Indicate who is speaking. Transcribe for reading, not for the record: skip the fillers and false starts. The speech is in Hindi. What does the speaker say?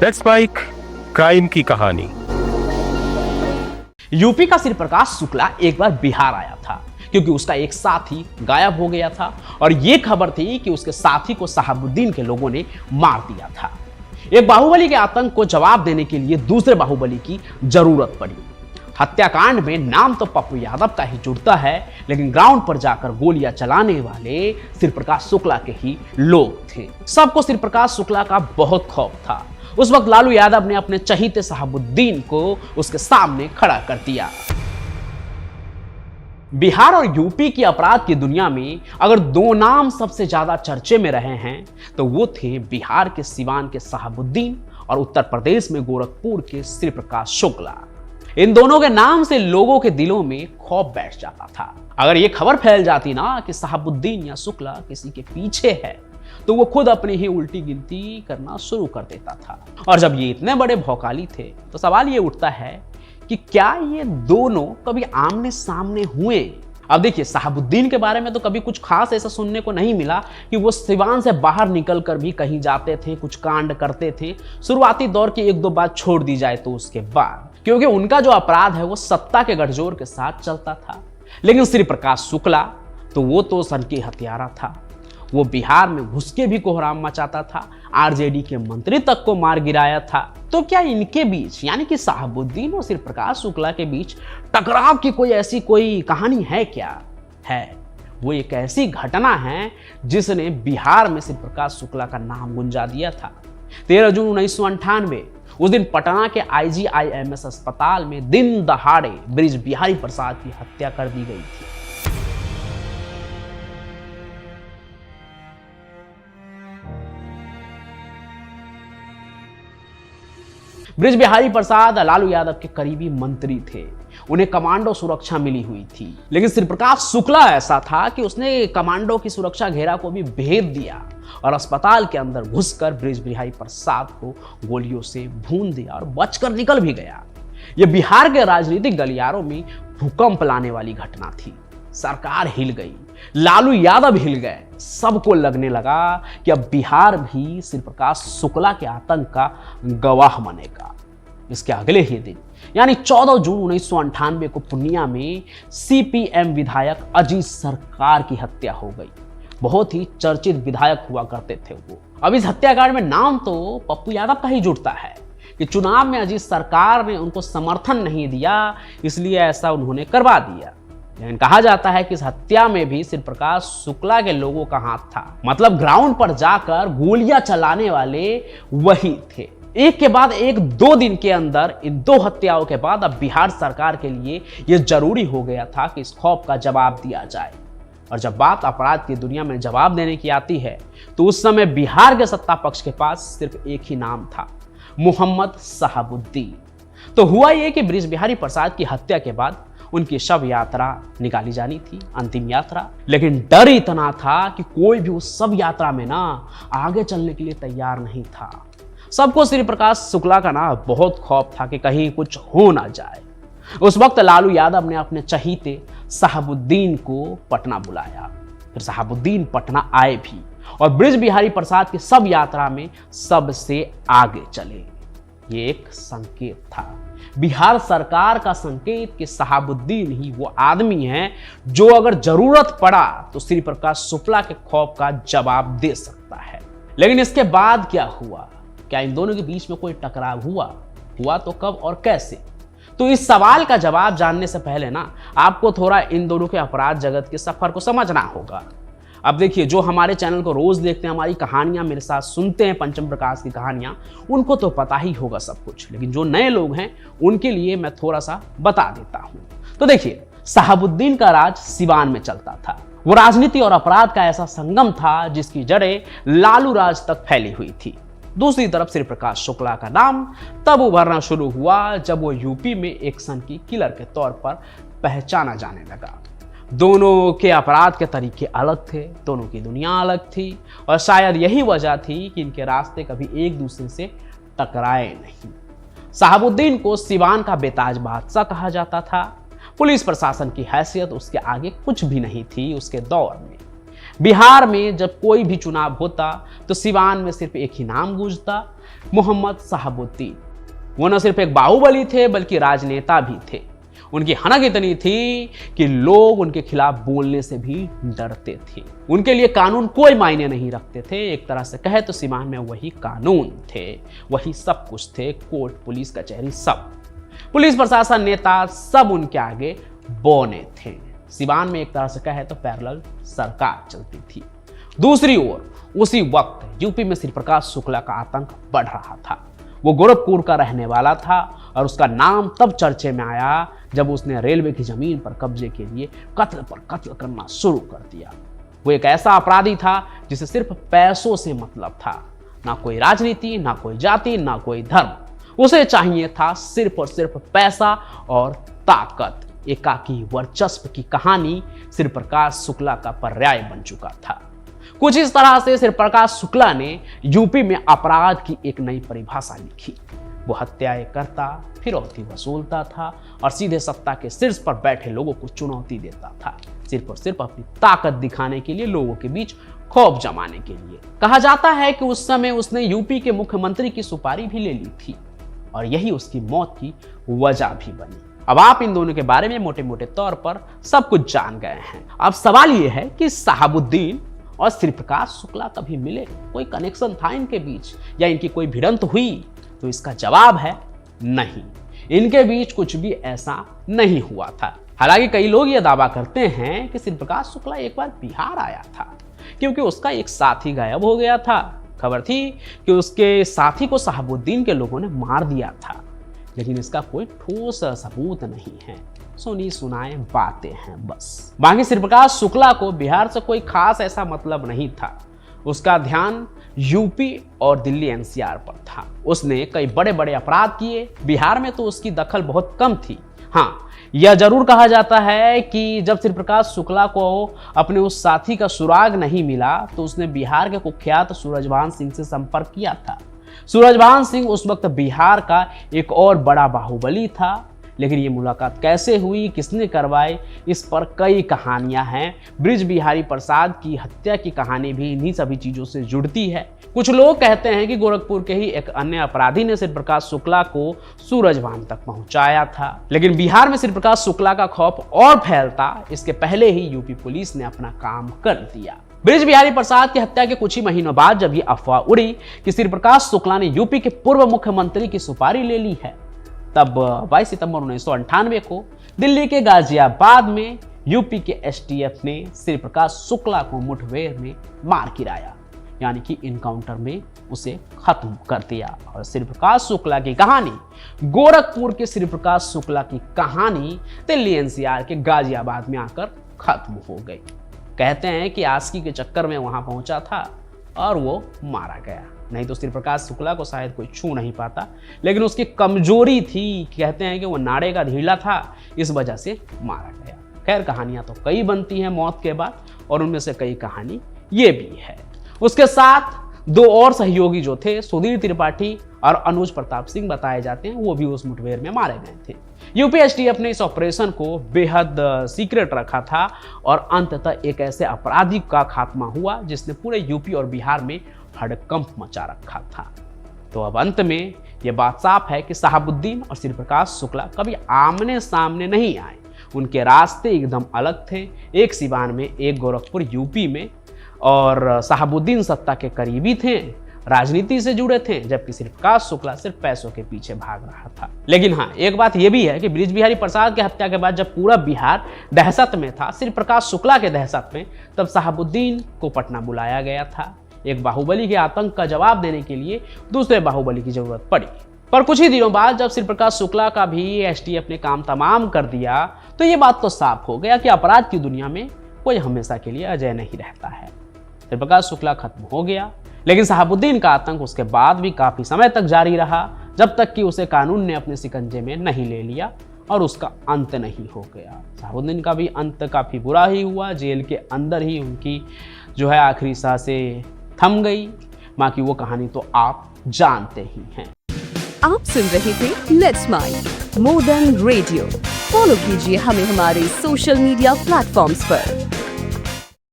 Speaker 1: लेट्स बाइक क्राइम की कहानी।
Speaker 2: यूपी का श्री प्रकाश शुक्ला एक बार बिहार आया था क्योंकि उसका एक साथी गायब हो गया था और यह खबर थी कि उसके साथी को शहाबुद्दीन के लोगों ने मार दिया था। एक बाहुबली के आतंक को जवाब देने के लिए दूसरे बाहुबली की जरूरत पड़ी। हत्याकांड में नाम तो पप्पू यादव का ही जुड़ता है, लेकिन ग्राउंड पर जाकर गोलियां चलाने वाले श्री प्रकाश शुक्ला के ही लोग थे। सबको श्री प्रकाश शुक्ला का बहुत खौफ था। उस वक्त लालू यादव ने अपने चहीते शहाबुद्दीन को उसके सामने खड़ा कर दिया। बिहार और यूपी की अपराध की दुनिया में अगर दो नाम सबसे ज्यादा चर्चे में रहे हैं तो वो थे बिहार के सिवान के शहाबुद्दीन और उत्तर प्रदेश में गोरखपुर के श्री प्रकाश शुक्ला। इन दोनों के नाम से लोगों के दिलों में खौफ बैठ जाता था। अगर ये खबर फैल जाती ना कि शहाबुद्दीन या शुक्ला किसी के पीछे है तो वो खुद अपनी ही उल्टी गिनती करना शुरू कर देता था। और जब ये इतने बड़े भौकाली थे तो सवाल ये उठता है कि क्या ये दोनों कभी आमने सामने हुए। अब देखिए, शहाबुद्दीन के बारे में तो कभी कुछ खास ऐसा सुनने को नहीं मिला कि वो सिवान से बाहर निकल कर भी कहीं जाते थे, कुछ कांड करते थे। शुरुआती दौर की एक दो बात छोड़ दी जाए तो उसके बाद, क्योंकि उनका जो अपराध है वो सत्ता के गठजोड़ के साथ चलता था। लेकिन श्री प्रकाश शुक्ला तो वो तो सन की हत्यारा था। वो बिहार में घुस के भी कोहराम मचाता था, आरजेडी के मंत्री तक को मार गिराया था। तो क्या इनके बीच यानी कि शहाबुद्दीन और श्री प्रकाश शुक्ला के बीच टकराव की कोई कहानी है क्या? है। वो एक ऐसी घटना है जिसने बिहार में श्री प्रकाश शुक्ला का नाम गुंजा दिया था। 13 जून 1998 उस दिन पटना के IGIMS अस्पताल में दिन दहाड़े ब्रिज बिहारी प्रसाद की हत्या कर दी गई थी। ब्रिज बिहारी प्रसाद लालू यादव के करीबी मंत्री थे। उन्हें कमांडो सुरक्षा मिली हुई थी, लेकिन श्री प्रकाश शुक्ला ऐसा था कि उसने कमांडो की सुरक्षा घेरा को भी भेद दिया और अस्पताल के अंदर घुसकर ब्रिज बिहारी प्रसाद को गोलियों से भून दिया और बचकर निकल भी गया। यह बिहार के राजनीतिक गलियारों में भूकंप लाने वाली घटना थी। सरकार हिल गई, लालू यादव हिल गए। सबको लगने लगा कि अब बिहार भी श्री प्रकाश शुक्ला के आतंक का गवाह बनेगा। इसके अगले ही दिन यानी 14 जून 1998 को पूर्णिया में CPM विधायक अजीत सरकार की हत्या हो गई। बहुत ही चर्चित विधायक हुआ करते थे वो। अब इस हत्याकांड में नाम तो पप्पू यादव का ही जुड़ता है कि चुनाव में अजीत सरकार ने उनको समर्थन नहीं दिया, इसलिए ऐसा उन्होंने करवा दिया। लेकिन कहा जाता है कि इस हत्या में भी श्री प्रकाश शुक्ला के लोगों का हाथ था। मतलब ग्राउंड पर जाकर गोलियां चलाने वाले वही थे। एक के बाद एक 2 दिन के अंदर इन 2 हत्याओं के बाद अब बिहार सरकार के लिए यह जरूरी हो गया था कि इस खौफ का जवाब दिया जाए। और जब बात अपराध की दुनिया में जवाब देने की आती है तो उस समय बिहार के सत्ता पक्ष के पास सिर्फ एक ही नाम था, मोहम्मद शहाबुद्दीन। तो हुआ यह कि ब्रिज बिहारी प्रसाद की हत्या के बाद उनकी शव यात्रा निकाली जानी थी, अंतिम यात्रा। लेकिन डर इतना था कि कोई भी उस शव यात्रा में ना आगे चलने के लिए तैयार नहीं था। सबको श्री प्रकाश शुक्ला का ना बहुत खौफ था कि कहीं कुछ हो ना जाए। उस वक्त लालू यादव ने अपने चहीते शहाबुद्दीन को पटना बुलाया। फिर शहाबुद्दीन पटना आए भी और ब्रिज बिहारी प्रसाद की शव यात्रा में सबसे आगे चले। ये एक संकेत था, बिहार सरकार का संकेत कि शहाबुद्दीन ही वो आदमी है जो अगर जरूरत पड़ा तो श्री प्रकाश शुक्ला के खौफ का जवाब दे सकता है। लेकिन इसके बाद क्या हुआ? क्या इन दोनों के बीच में कोई टकराव हुआ तो कब और कैसे? तो इस सवाल का जवाब जानने से पहले ना आपको थोड़ा इन दोनों के अपराध जगत के सफर को समझना होगा। अब देखिए, जो हमारे चैनल को रोज देखते हैं, हमारी कहानियां मेरे साथ सुनते हैं, पंचम प्रकाश की कहानियां, उनको तो पता ही होगा सब कुछ। लेकिन जो नए लोग हैं उनके लिए मैं थोड़ा सा बता देता हूं। तो देखिए, शहाबुद्दीन का राज सिवान में चलता था। वो राजनीति और अपराध का ऐसा संगम था जिसकी जड़ें लालू राज तक फैली हुई थी। दूसरी तरफ श्री प्रकाश शुक्ला का नाम तब उभरना शुरू हुआ जब वो यूपी में एक्शन की किलर के तौर पर पहचाना जाने लगा। दोनों के अपराध के तरीके अलग थे, दोनों की दुनिया अलग थी और शायद यही वजह थी कि इनके रास्ते कभी एक दूसरे से टकराए नहीं। शहाबुद्दीन को सिवान का बेताज बादशाह कहा जाता था। पुलिस प्रशासन की हैसियत उसके आगे कुछ भी नहीं थी उसके दौर में। बिहार में जब कोई भी चुनाव होता तो सिवान में सिर्फ एक ही नाम गूंजता, मोहम्मद शहाबुद्दीन। वो न सिर्फ एक बाहुबली थे बल्कि राजनेता भी थे। उनकी हनक इतनी थी कि लोग उनके खिलाफ बोलने से भी डरते थे। उनके लिए कानून कोई मायने नहीं रखते थे। एक तरह से कहे तो सिवान में वही कानून थे, वही सब कुछ थे, कोर्ट, पुलिस, कचहरी, सब। पुलिस प्रशासन, नेता सब उनके आगे बौने थे। सिवान में एक तरह से कहे तो पैरेलल सरकार चलती थी। दूसरी ओर उसी वक्त यूपी में श्री प्रकाश शुक्ला का आतंक बढ़ रहा था। वो गोरखपुर का रहने वाला था और उसका नाम तब चर्चे में आया जब उसने रेलवे की जमीन पर कब्जे के लिए कत्ल पर कत्ल करना शुरू कर दिया। वो एक ऐसा अपराधी था जिसे सिर्फ पैसों से मतलब था, ना कोई राजनीति, ना कोई जाति, ना कोई धर्म। उसे चाहिए था सिर्फ और सिर्फ पैसा और ताकत। एकाकी वर्चस्व की कहानी श्री प्रकाश शुक्ला का पर्याय बन चुका था। कुछ इस तरह से श्री प्रकाश शुक्ला ने यूपी में अपराध की एक नई परिभाषा लिखी। वो हत्याएं करता, फिरौती वसूलता था और सीधे सत्ता के शीर्ष पर बैठे लोगों को चुनौती देता था, सिर्फ और सिर्फ अपनी ताकत दिखाने के लिए, लोगों के बीच खौफ जमाने के लिए। कहा जाता है कि उस समय उसने यूपी के मुख्यमंत्री की सुपारी भी ले ली थी और यही उसकी मौत की वजह भी बनी। अब आप इन दोनों के बारे में मोटे मोटे तौर पर सब कुछ जान गए हैं। अब सवाल यह है कि शहाबुद्दीन और श्री प्रकाश शुक्ला कभी मिले, कोई कनेक्शन था इनके बीच, या इनकी कोई भिड़ंत हुई? तो इसका जवाब है नहीं, इनके बीच कुछ भी ऐसा नहीं हुआ था। हालांकि कई लोग यह दावा करते हैं कि श्री प्रकाश शुक्ला एक बार बिहार आया था क्योंकि उसका एक साथी गायब हो गया था। खबर थी कि उसके साथी को शहाबुद्दीन के लोगों ने मार दिया था, लेकिन इसका कोई ठोस सबूत नहीं है। सुनी सुनाए बातें हैं बस। बाकी श्री प्रकाश शुक्ला को बिहार से कोई खास ऐसा मतलब नहीं था। उसका ध्यान यूपी और दिल्ली एनसीआर पर था। उसने कई बड़े बड़े अपराध किए। बिहार में तो उसकी दखल बहुत कम थी। हाँ, यह जरूर कहा जाता है कि जब श्री प्रकाश शुक्ला को अपने उस साथी का सुराग नहीं मिला तो उसने बिहार के कुख्यात सूरजभान सिंह से संपर्क किया था। सूरजभान सिंह उस वक्त बिहार का एक और बड़ा बाहुबली था। लेकिन ये मुलाकात कैसे हुई, किसने करवाई, इस पर कई कहानियां हैं। बृज बिहारी प्रसाद की हत्या की कहानी भी इन्हीं सभी चीजों से जुड़ती है। कुछ लोग कहते हैं कि गोरखपुर के ही एक अन्य अपराधी ने श्री प्रकाश शुक्ला को सूरजभान तक पहुंचाया था। लेकिन बिहार में श्री प्रकाश शुक्ला का खौफ और फैलता इसके पहले ही यूपी पुलिस ने अपना काम कर दिया। बृज बिहारी प्रसाद की हत्या के कुछ ही महीनों बाद जब ये अफवाह उड़ी कि श्री प्रकाश शुक्ला ने यूपी के पूर्व मुख्यमंत्री की सुपारी ले ली है, तब 22 सितंबर 1998 को दिल्ली के गाजियाबाद में यूपी के एसटीएफ ने श्री प्रकाश शुक्ला को मुठभेड़ में मार गिराया, यानी कि इनकाउंटर में उसे खत्म कर दिया। और श्री प्रकाश शुक्ला की कहानी, गोरखपुर के श्री प्रकाश शुक्ला की कहानी दिल्ली एनसीआर के गाजियाबाद में आकर खत्म हो गई। कहते हैं कि आस्की के चक्कर में वहां पहुंचा था और वो मारा गया, नहीं तो श्री प्रकाश शुक्ला को शायद कोई छू नहीं पाता। लेकिन उसकी कमजोरी थी, कहते हैं कि वो नाड़े का ढीला था, इस वजह से मारा गया। खैर, कहानियां तो कई बनती हैं मौत के बाद, और उनमें से कई कहानी ये भी है। उसके साथ दो और सहयोगी जो थे, सुधीर त्रिपाठी और अनुज प्रताप सिंह बताए जाते हैं, वो भी उस मुठभेड़ में मारे गए थे। यूपी एसटीएफ ने इस ऑपरेशन को बेहद सीक्रेट रखा था और अंततः एक ऐसे अपराधी का खात्मा हुआ जिसने पूरे यूपी और बिहार में हड़कंप मचा रखा था। तो अब अंत में यह बात साफ है कि शहाबुद्दीन और श्री प्रकाश शुक्ला कभी आमने सामने नहीं आए। उनके रास्ते एकदम अलग थे, एक सिवान में, एक गोरखपुर यूपी में। और शहाबुद्दीन सत्ता के करीबी थे, राजनीति से जुड़े थे, जबकि श्री प्रकाश शुक्ला सिर्फ पैसों के पीछे भाग रहा था। लेकिन हाँ, एक बात यह भी है कि बृज बिहारी प्रसाद की हत्या के बाद जब पूरा बिहार दहशत में था, श्री प्रकाश शुक्ला के दहशत में, तब शहाबुद्दीन को पटना बुलाया गया था। एक बाहुबली के आतंक का जवाब देने के लिए दूसरे बाहुबली की जरूरत पड़ी। पर कुछ ही दिनों बाद जब श्री प्रकाश शुक्ला का भी एसटीएफ ने काम तमाम कर दिया, तो ये बात तो साफ हो गया कि अपराध की दुनिया में कोई हमेशा के लिए अजय नहीं रहता है। श्री प्रकाश शुक्ला खत्म हो गया, लेकिन शहाबुद्दीन का आतंक उसके बाद भी काफी समय तक जारी रहा, जब तक कि उसे कानून ने अपने शिकंजे में नहीं ले लिया और उसका अंत नहीं हो गया। शहाबुद्दीन का भी अंत काफी बुरा ही हुआ। जेल के अंदर ही उनकी जो है आखिरी सांसें थम गई। बाकी वो कहानी तो आप जानते ही हैं।
Speaker 3: आप सुन रहे थे let's mind more than radio. Follow कीजिए हमें हमारे सोशल मीडिया प्लेटफॉर्म्स पर।